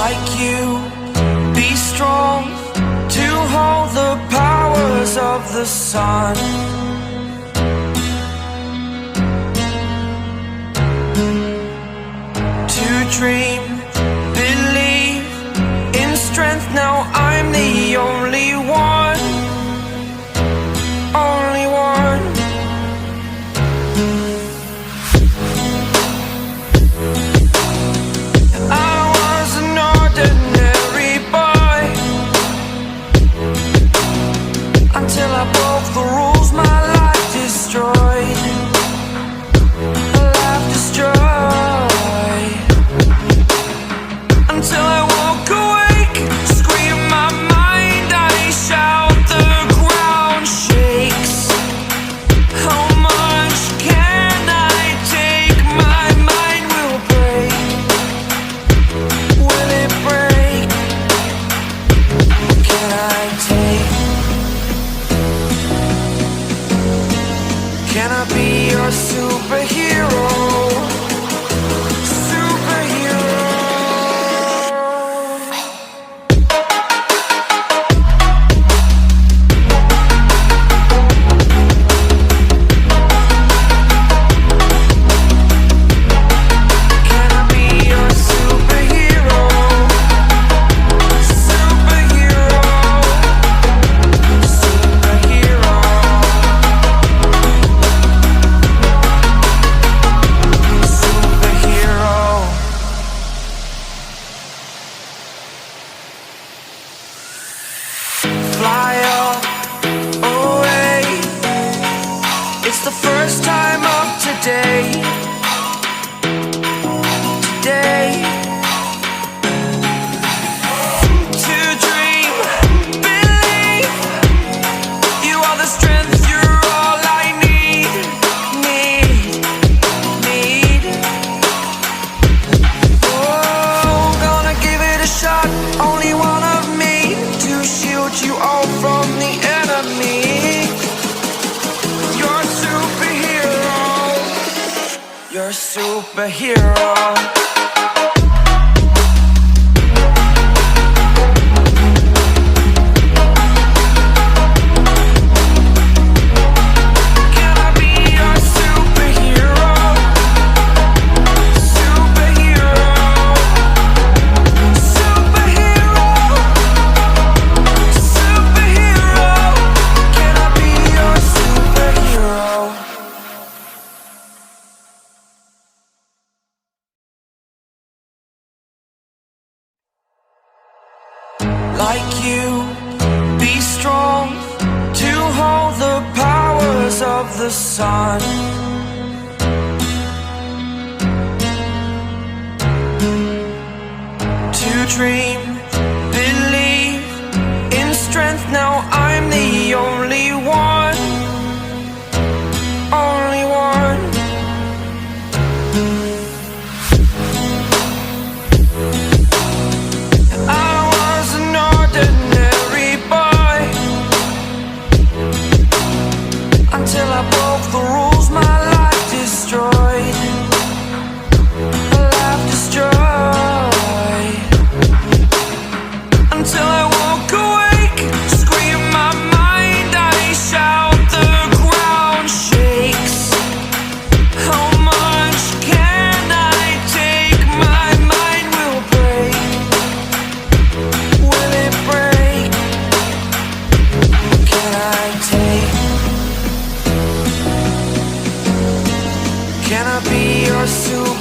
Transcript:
like you, be strong to hold the powers of the sun. To dream, believe in strength, now I'm the only one, only one. I was an ordinary boy until I broke the rules, my life destroyed, life destroyed. Until I woke awake, scream my mind, I shout, the ground shakes. How much can I take? My mind will break. Will it break? Can I take? Can I be your superhero? Fly up, away. It's the first time of today. Today. To dream, believe. You are the strength, you're all I need. Oh, gonna give it a shot. Only one of me to shield you all from the enemy. You're a superhero. You're a superhero. Can I be your superhero? Superhero. Superhero. Superhero. Can I be your superhero? Like you, be strong to hold the powers of the sun. To dream, believe in strength, now I'm the only one, only one. I was an ordinary boy until I broke the rules, my life destroyed, life destroyed. Until I woke awake, scream my mind, I shout, the ground shakes. How much can I take? My mind will break. Will it break? Can I take? Can I be your superhero?